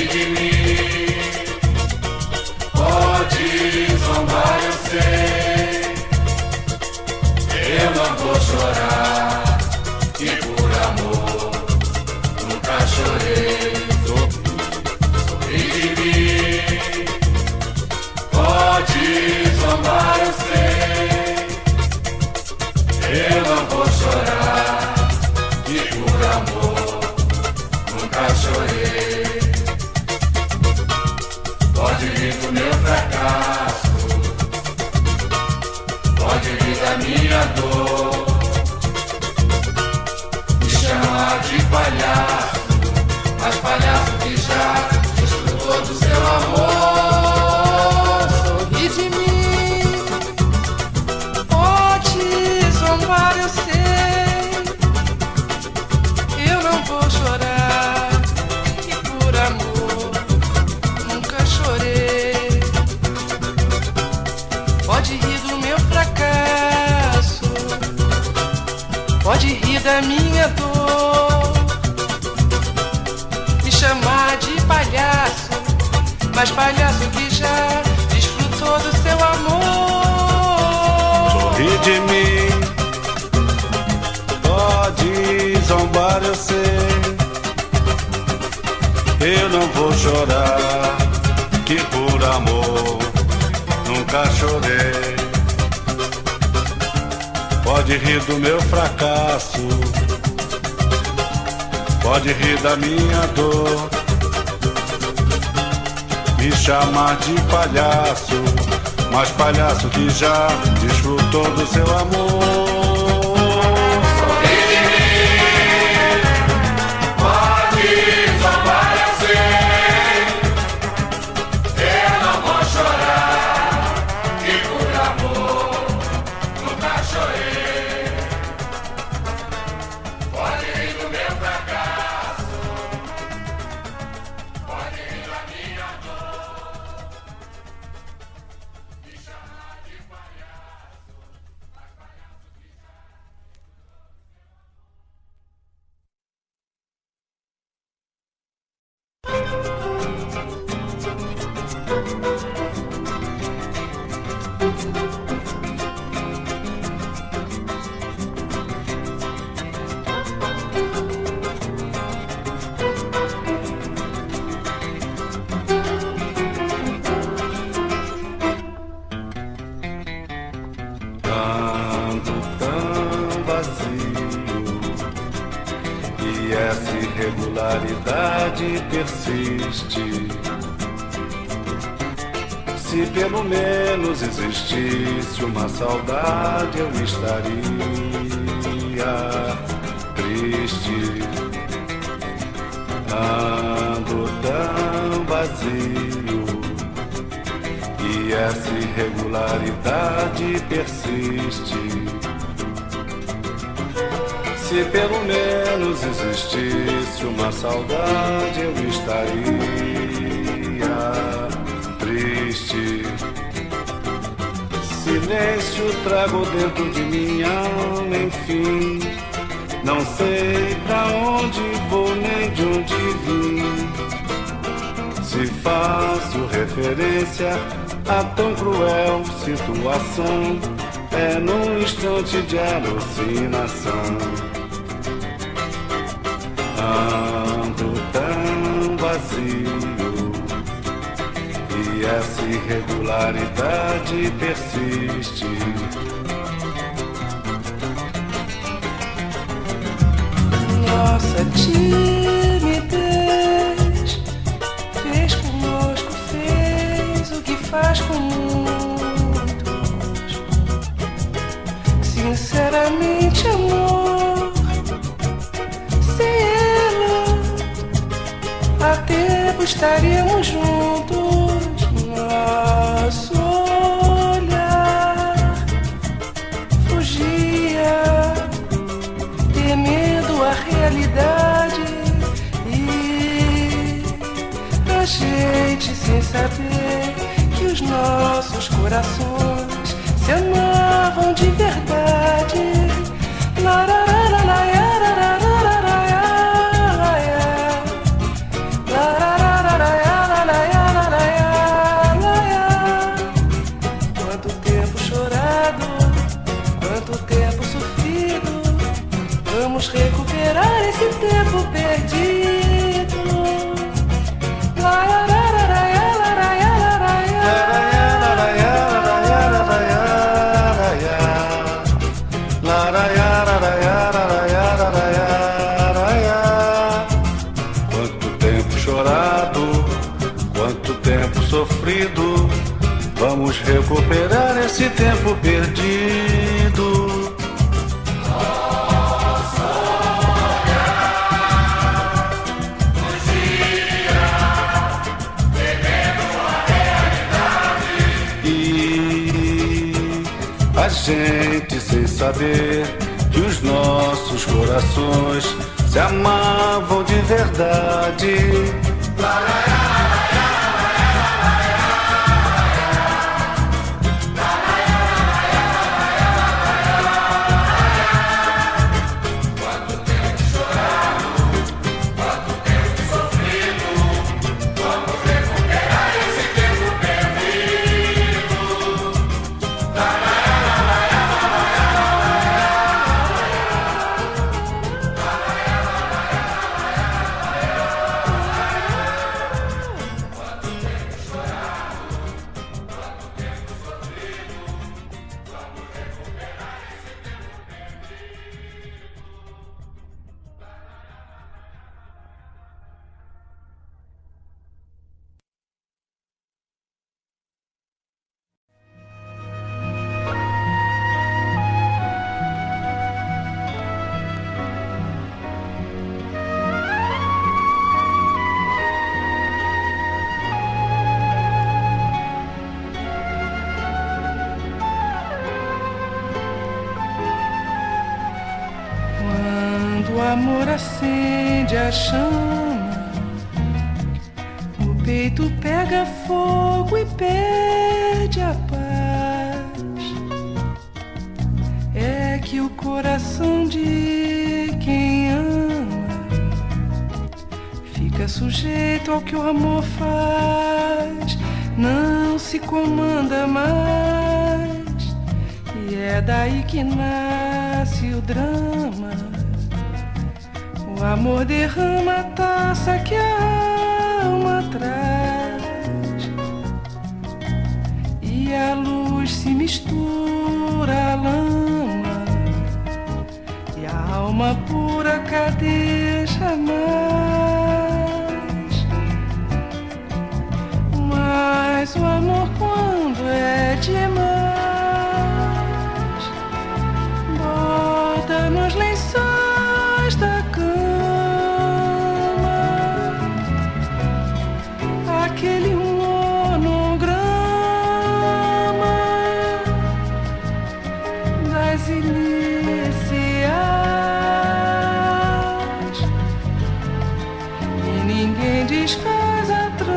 de mim. Pode zombar, eu sei. Eu não vou chorar, que por amor nunca chorei. Sorri de mim. Pode zombar, eu sei. Eu não vou chorar, que por amor nunca chorei. Pode rir do meu fracasso, pode rir da minha dor, me chamar de palhaço, mas palhaço que já desfrutou do seu amor. Sorri de mim, pode zombar, eu sei. Eu não vou chorar, que por amor nunca chorei. Pode rir do meu fracasso, pode rir da minha dor, me chamar de palhaço, mas palhaço que já desfrutou do seu amor. Sorri de mim, pode zombar, eu sei. Eu não vou chorar, que por amor nunca chorei. Pode rir do meu fracasso, pode rir da minha dor, me chamar de palhaço, mas palhaço que já desfrutou do seu amor. Sorri de mim, pode zombar, eu sei. Eu não vou chorar, que por amor nunca chorei. Pode rir do meu fracasso, pode rir da minha dor, me chamar de palhaço, mas palhaço que já... Ando tão vazio e essa irregularidade persiste. Se pelo menos existisse uma saudade, eu estaria triste. Ando tão vazio e essa irregularidade persiste. Se pelo menos existisse uma saudade, eu estaria triste. Silêncio trago dentro de minha alma, enfim. Não sei pra onde vou nem de onde vim. Se faço referência a tão cruel situação, é num instante de alucinação. Ando tão vazio e essa irregularidade persiste. Nossa timidez fez conosco, fez o que faz com muitos. Sinceramente, amor, sem ela há tempo estaríamos juntos. Nosso olhar fugia, temendo a realidade, e a gente sem saber que os nossos corações se amavam de verdade. Lararararaiararararaiá, lararararaiá. Vamos recuperar esse tempo perdido. Quanto tempo chorado, quanto tempo sofrido. Vamos recuperar esse tempo perdido. A gente sem saber que os nossos corações se amavam de verdade. Quanto tempo chorado, quanto tempo sofrido. Vamos recuperar esse tempo perdido. Quando o amor acende a chama, o peito pega fogo e perde a paz. É que o coração de quem ama fica sujeito ao que o amor faz, não se comanda mais. E é daí que nasce o drama. O amor derrama a taça que a alma traz, e a luz se mistura à lama, e a alma pura cadeja mais. Mas o amor, quando é demais, bota nos lençóis da cama aquele monograma das iniciais, e ninguém desfaz a trama.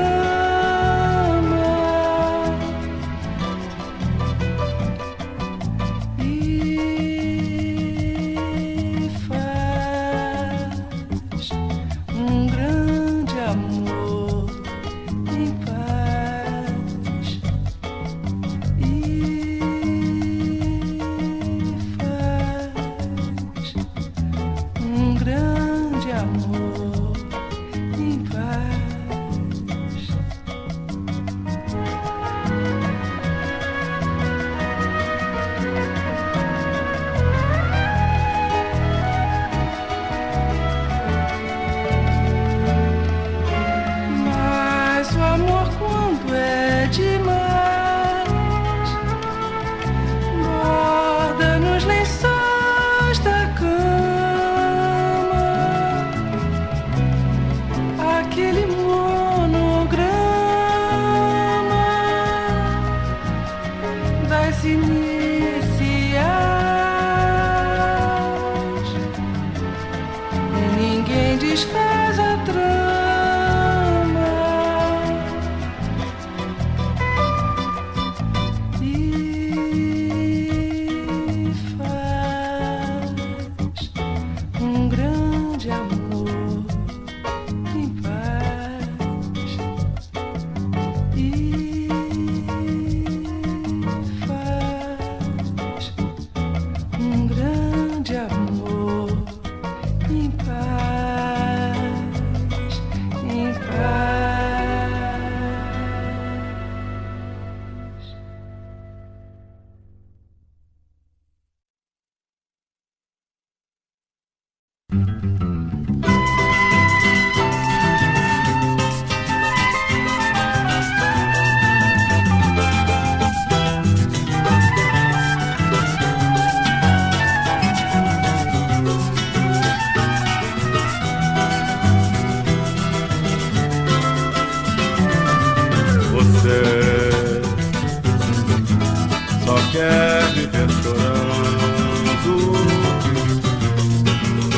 Quer viver chorando,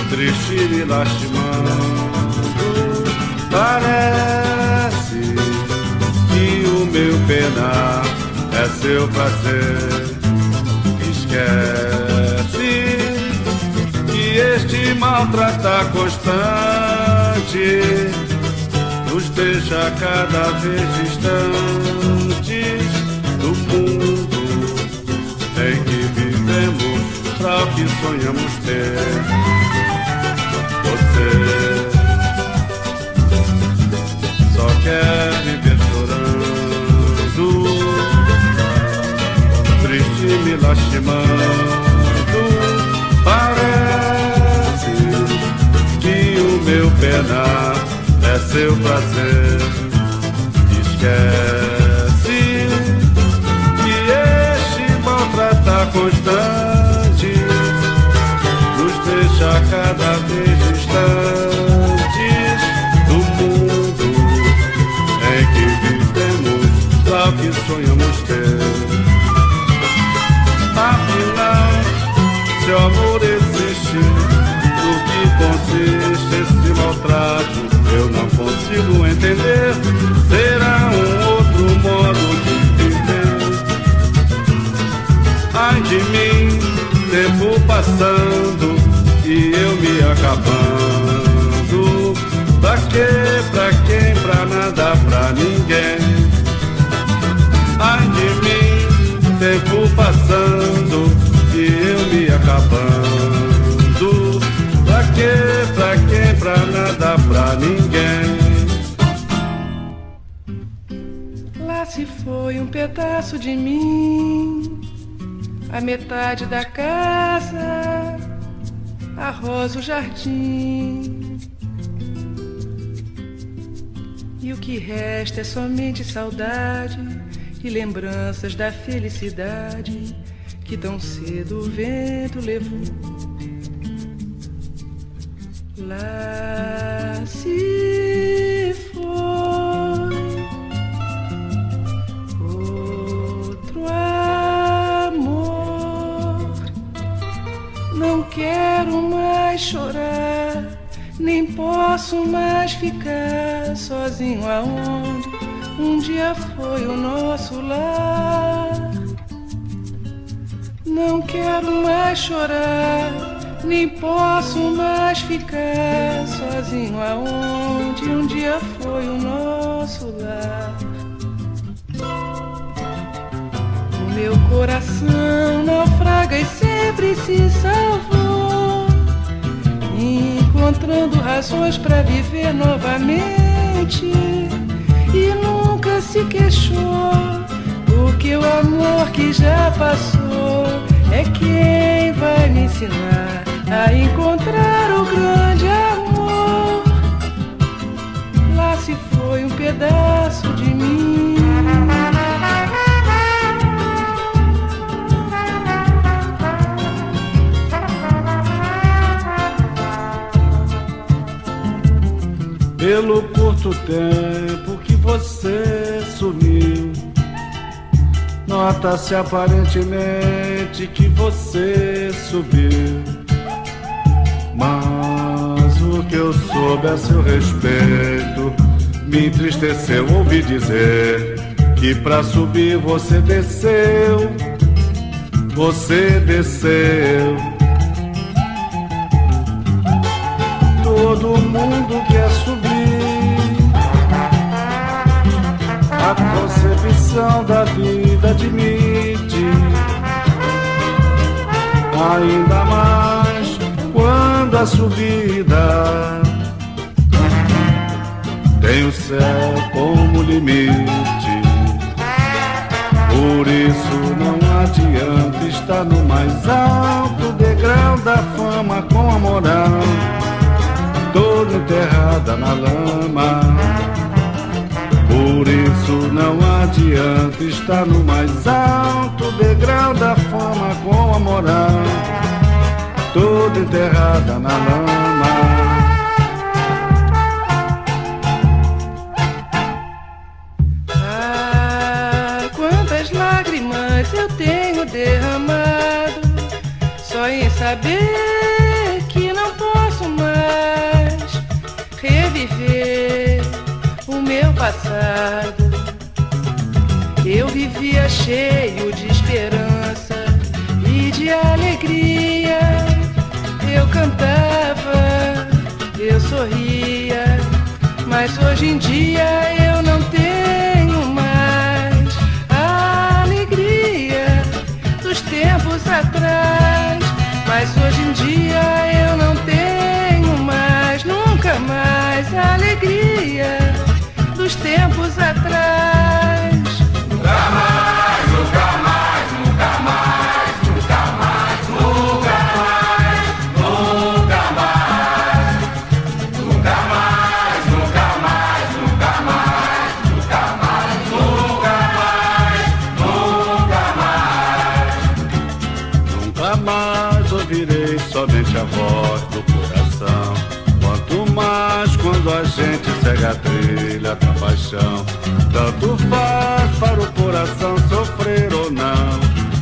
triste e lastimando. Parece que o meu penar é seu prazer. Esquece que este maltratar constante nos deixa cada vez distantes do mundo em que vivemos, pra o que sonhamos ter. Você só quer viver chorando, triste me lastimando. Parece que o meu penar é seu prazer. Esquece maltratar constante nos deixa cada vez distantes do mundo em que vivemos, lá o que sonhamos ter. Afinal, se o amor existe, no que consiste esse maltrato, eu não consigo entender. Será um outro modo de viver? Ai de mim, tempo passando e eu me acabando. Pra quê, pra quem, pra nada, pra ninguém. Ai de mim, tempo passando e eu me acabando. Pra quê, pra quem, pra nada, pra ninguém. Lá se foi um pedaço de mim, a metade da casa, a rosa, o jardim. E o que resta é somente saudade e lembranças da felicidade que tão cedo o vento levou. Lá se foi outro amor. Não quero mais chorar, nem posso mais ficar sozinho aonde um dia foi o nosso lar. Não quero mais chorar, nem posso mais ficar sozinho aonde um dia foi o nosso lar. O meu coração naufraga e sempre se salvou, encontrando razões pra viver novamente, e nunca se queixou, porque o amor que já passou é quem vai me ensinar a encontrar o grande amor. Lá se foi um pedaço de mim. Pelo curto tempo que você sumiu, nota-se aparentemente que você subiu. Mas o que eu soube a seu respeito me entristeceu ouvir dizer que pra subir você desceu. Você desceu. Todo mundo quer subir. A concepção da vida admite, ainda mais quando a subida tem o céu como limite. Por isso não adianta estar no mais alto degrau da fama com a moral. está no mais alto degrau da fama com a moral toda enterrada na lama. Ah, quantas lágrimas eu tenho derramado só em saber que não posso mais reviver o meu passado. Eu vivia cheio de esperança e de alegria. Eu cantava, eu sorria, mas hoje em dia eu não tenho mais a alegria dos tempos atrás. Mas hoje em dia eu não tenho mais, nunca mais a alegria dos tempos atrás. Nunca mais, nunca mais, nunca mais, nunca mais, nunca mais, nunca mais, nunca mais, nunca mais, nunca mais, nunca mais, nunca mais, Nunca mais ouvirei somente a voz do coração. Quanto mais quando a gente segue a trilha da paixão. Tanto faz para o coração sofrer ou não,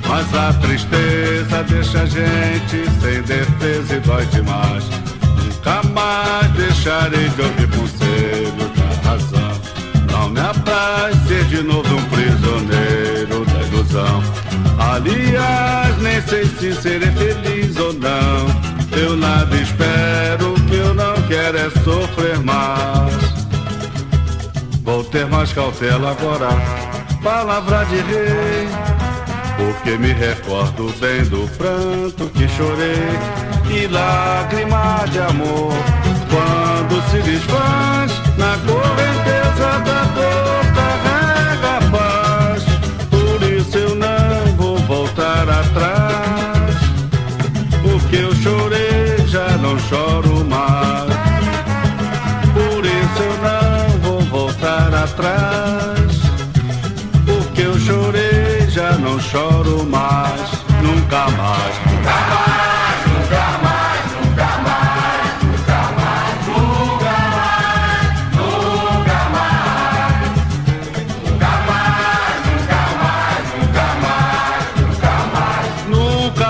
mas a tristeza deixa a gente sem defesa e dói demais. Nunca mais deixarei de ouvir conselho da razão. Não me apraz ser de novo um prisioneiro da ilusão. Aliás, nem sei se serei feliz ou não. Eu nada espero, o que eu não quero é sofrer mais. Vou ter mais cautela agora, palavra de rei, porque me recordo bem do pranto que chorei e lágrima de amor quando se desfaz na correnteza da dor, carrega a paz. Por isso eu não vou voltar atrás, porque eu chorei, já não choro mais. Por isso eu não vou voltar atrás, porque eu chorei, já não choro mais, nunca mais, nunca mais, nunca mais, nunca mais, nunca mais, nunca mais, nunca mais, nunca mais, nunca mais, nunca mais, nunca mais, nunca mais.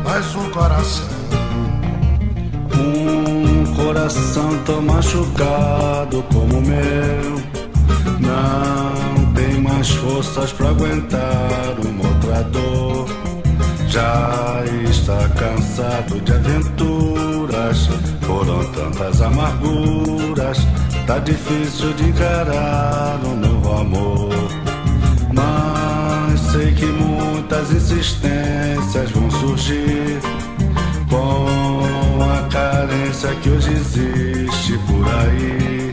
Mas um coração tão machucado como o meu não tem mais forças pra aguentar uma outra dor. Já está cansado de aventuras, foram tantas amarguras, tá difícil de encarar um novo amor. Mas sei que muitas insistências vão surgir com a carência que hoje existe por aí.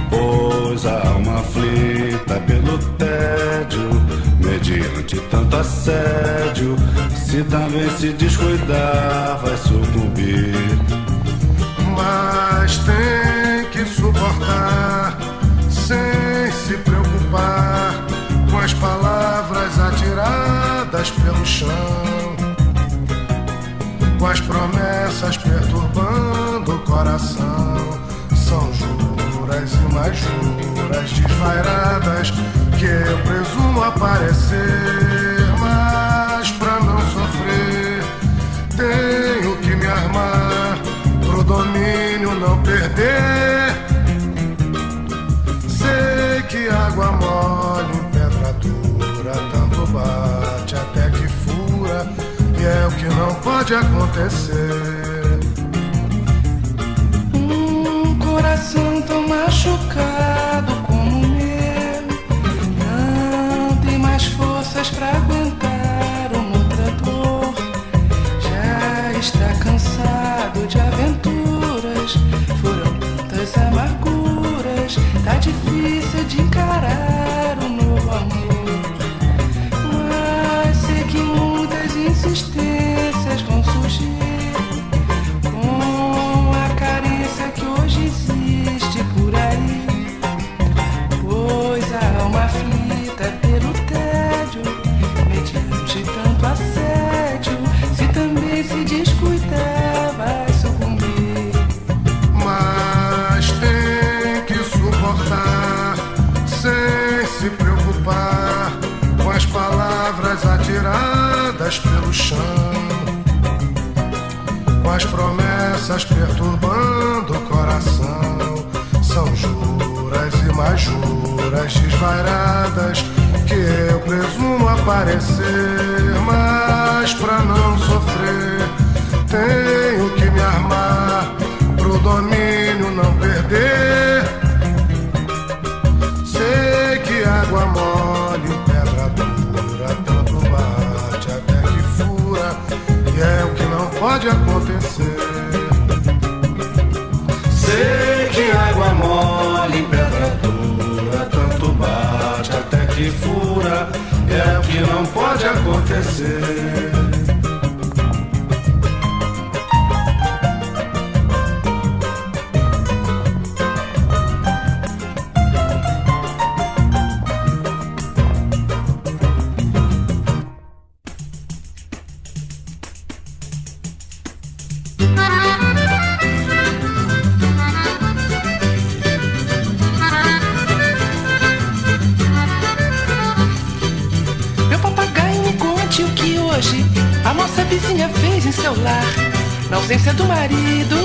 Pois a alma aflita pelo tédio, mediante tanto assédio, se também se descuidar vai sucumbir. Mas tem que suportar, sem se preocupar com as palavras atiradas pelo chão, com as promessas perturbando o coração. São juras e mais juras desvairadas que eu presumo aparecer. Mas pra não sofrer tenho que me armar pro domínio não perder. Sei que água mole em pedra dura tanto bate até que fura, e é o que não pode pode acontecer. Um coração tão machucado como o meu não tem mais forças pra aguentar uma outra dor. Já está cansado de aventuras, foram tantas amarguras, tá difícil de encarar um novo amor. Mas sei que muitas insistências vão surgir com a carência que hoje existe por aí, pois a alma aflita pelo tédio, mediante tanto assédio, se também se descuidar vai sucumbir. Mas tem que suportar sem se preocupar com as palavras atiradas pelo chão, com as promessas perturbando o coração. São juras e mais juras desvairadas que eu presumo aparecer, mas pra não sofrer tenho que me armar pro domínio não perder. Sei que água mole, pedra dura, tanto bate até que fura, e é o que não pode acontecer. Sei que água mole, pedra dura, tanto bate até que fura, é o que não pode acontecer. A nossa vizinha fez em seu lar, na ausência do marido.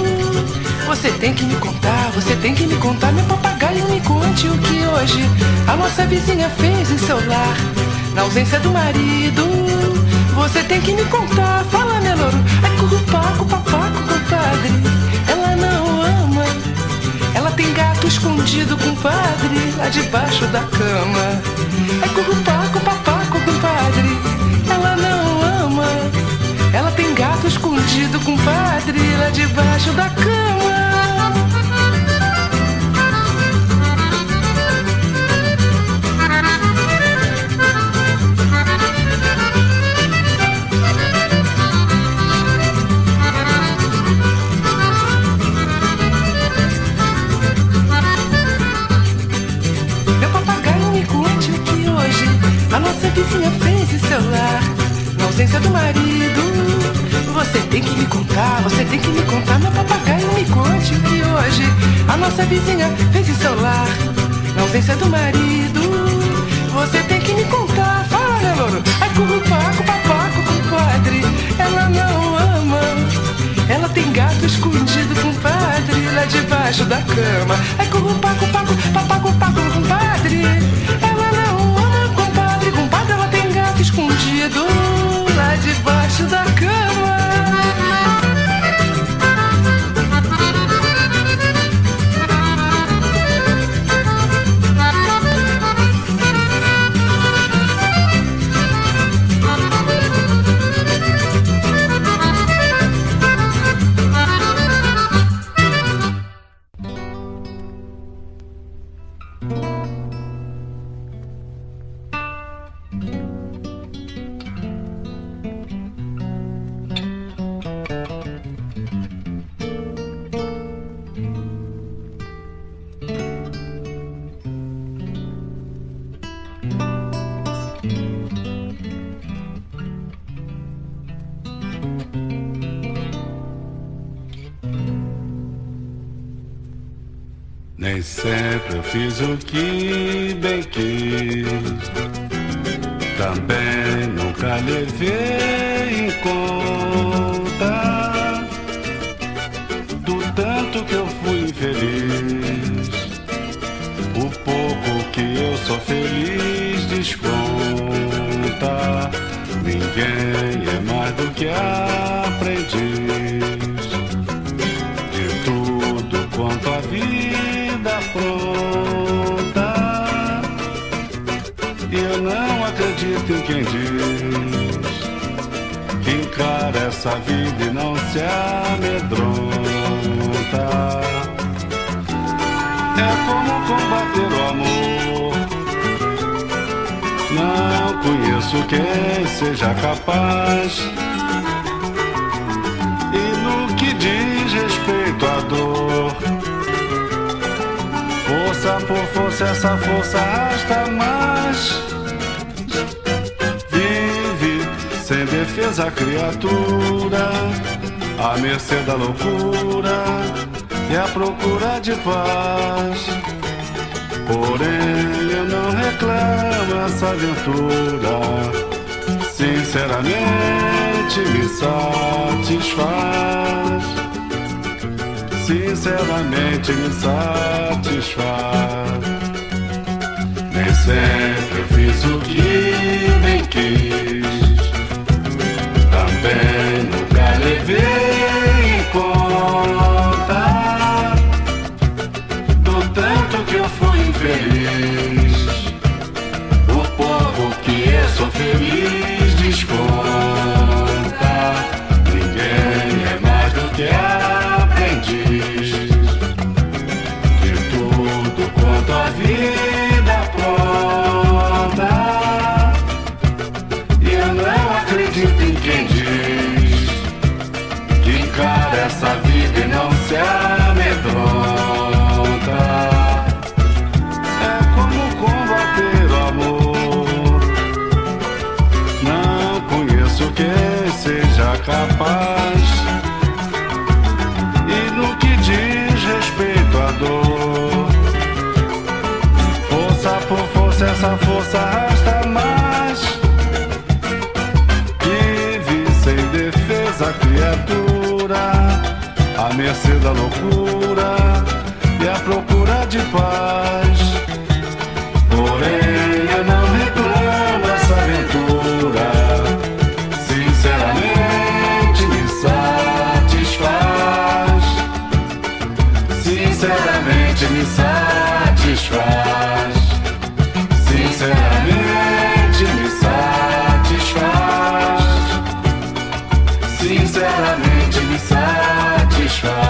Você tem que me contar, você tem que me contar, meu papagaio, me conte o que hoje a nossa vizinha fez em seu lar, na ausência do marido. Você tem que me contar, fala, meu louro. Ai, currupaco, papaco, compadre, ela não ama, ela tem gato escondido, compadre, lá debaixo da cama. Ai, currupaco, papaco, compadre, ela não ama, ela tem gato escondido, compadre, lá debaixo da cama. Meu papagaio, me conte o que hoje a nossa vizinha fez em seu lar, na ausência do marido. Você tem que me contar, você tem que me contar, meu papagaio, me conte o que hoje a nossa vizinha fez em seu lar, na ausência do marido. Você tem que me contar, fala, meu louro. Ai, currupaco, papaco, compadre, ela não ama, ela tem gato escondido, compadre, lá debaixo da cama. Ai, currupaco, paco, papaco, paco, compadre, ela não ama, compadre, compadre, ela tem gato escondido lá debaixo da cama. Nem sempre eu fiz o que bem quis, também nunca levei em conta do tanto que eu fui infeliz. O pouco que eu sou feliz desconta, me Ninguém é mais do que aprendiz de tudo quanto a vida apronta. E eu não acredito em quem diz que encara essa vida e não se amedronta. É como combater o amor. Não conheço quem seja capaz. E no que diz respeito à dor, força por força, essa força arrasta mais. Vive sem defesa a criatura, à mercê da loucura e à procura de paz. Porém eu não reclamo essa aventura, sinceramente me satisfaz. Sinceramente me satisfaz. Nem sempre eu fiz o que bem quis, também nunca levei em conta do tanto que eu fui infeliz. O povo que eu sou feliz desconta. Ninguém é mais do que aprendiz de tudo quanto a vida apronta. E eu não acredito em quem diz que encara essa vida e não se amedronta. É como combater o amor. Não conheço quem seja capaz. E no que diz respeito à dor, força por força, essa força arrasta mais. Vive sem defesa a criatura, à mercê da loucura e à procura de paz. Porém eu não reclamo essa aventura, sinceramente me satisfaz. Sinceramente me satisfaz. Sinceramente me satisfaz. Sinceramente me satisfaz.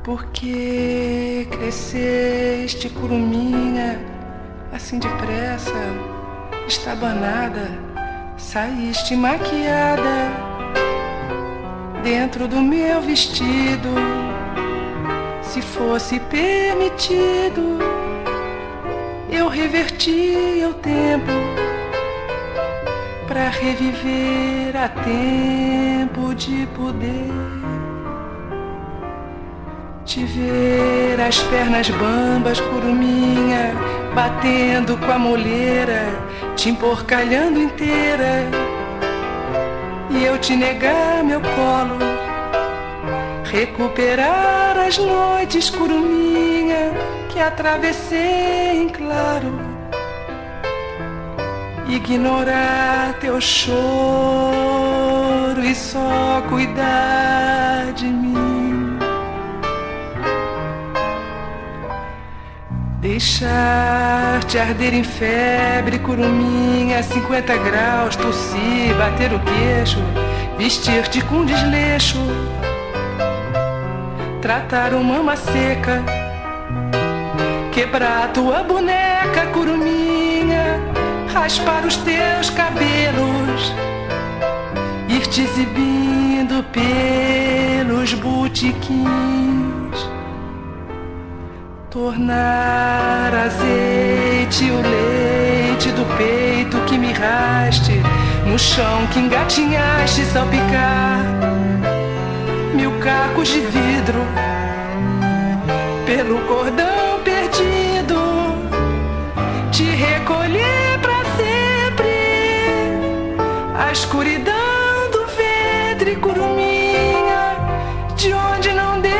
Por que cresceste, curuminha, assim depressa, estabanada, saíste maquiada dentro do meu vestido? Se fosse permitido, eu revertia o tempo pra reviver a tempo de poder te ver as pernas bambas, curuminha, batendo com a moleira, te emporcalhando inteira, e eu te negar meu colo, recuperar as noites, curuminha, que atravessei em claro, ignorar teu choro e só cuidar de mim. Deixar-te arder em febre, curuminha, 50 graus, tossir, bater o queixo, vestir-te com desleixo, tratar uma mama seca, quebrar tua boneca, curuminha, raspar os teus cabelos, ir te exibindo pelos botequins, tornar azeite o leite do peito que mirraste no chão que engatinhaste, salpicar 1000 cacos de vidro pelo cordão perdido, te recolher pra sempre a escuridão do ventre, curuminha, de onde não deverias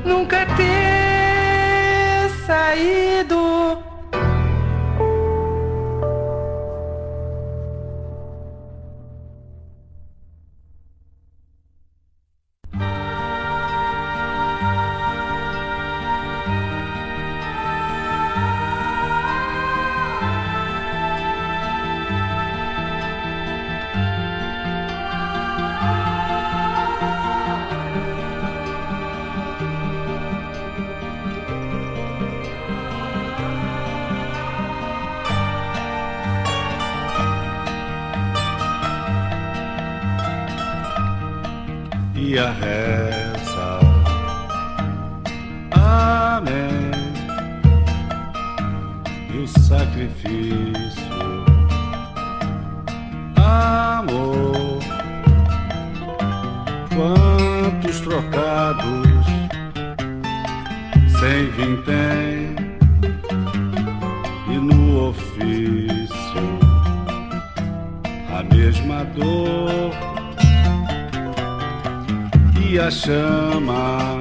nunca ter saído. E a reza, amém, e o sacrifício, amor, quantos trocados sem vintém, e no ofício a mesma dor. E a chama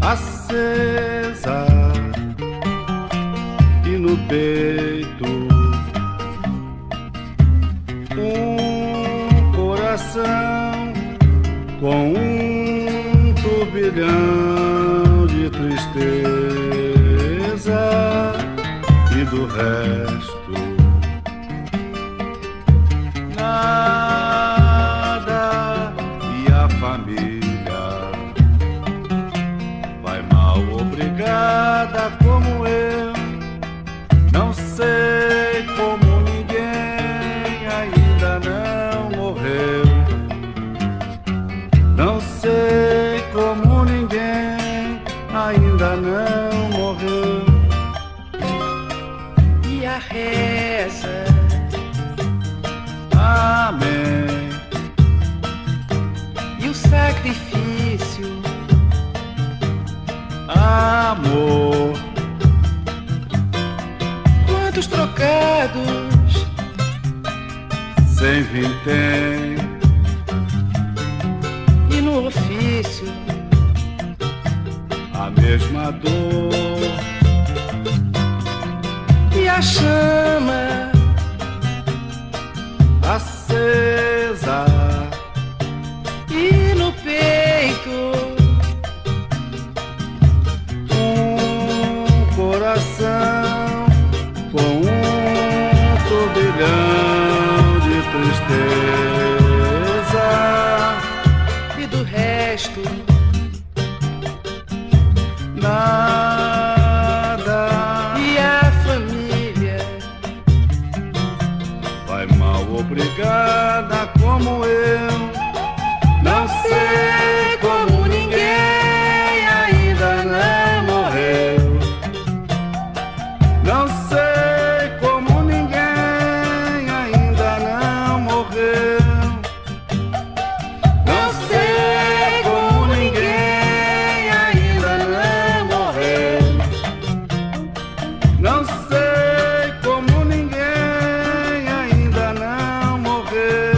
acesa, e no peito coração com turbilhão de tristeza, e do resto família vai mal obrigada como eu. Não sei como ninguém ainda não morreu. Não sei como ninguém ainda não morreu. E a reza, amém, sacrifício, amor, quantos trocados sem vintém, e no ofício a mesma dor. E a chama acesa, e no peito coração com turbilhão de tristeza, e do resto nada. E a família vai mal obrigada como eu. Não sei como ninguém ainda não morreu. Não sei como ninguém ainda não morreu. Não sei como ninguém ainda não morreu. Não sei como ninguém ainda não morreu.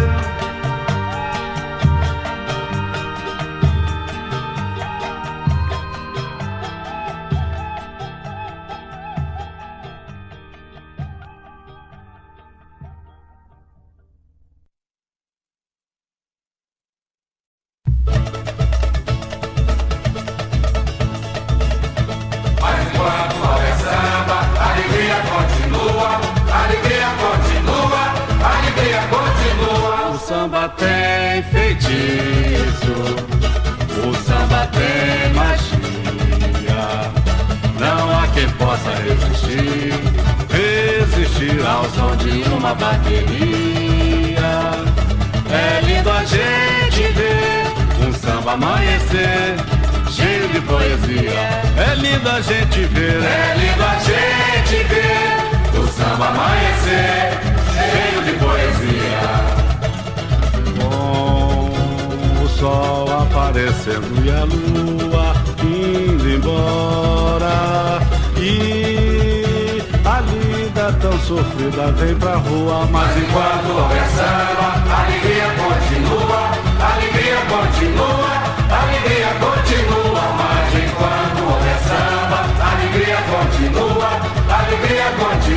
Mas enquanto houver samba, a alegria continua, a alegria continua, a alegria continua. O samba tem feitiço, o samba tem magia. Não há quem possa resistir, resistir. poesia ao som de uma bateria. É lindo a gente ver um samba amanhecer cheio de poesia. É lindo a gente ver, é lindo a gente ver o samba amanhecer cheio de poesia. Com o sol aparecendo e a lua indo embora, e a linda tão sofrida vem pra rua. Mas enquanto houver samba, a alegria continua, a alegria continua, a alegria continua. Mas enquanto houver samba, a alegria continua, a alegria continua.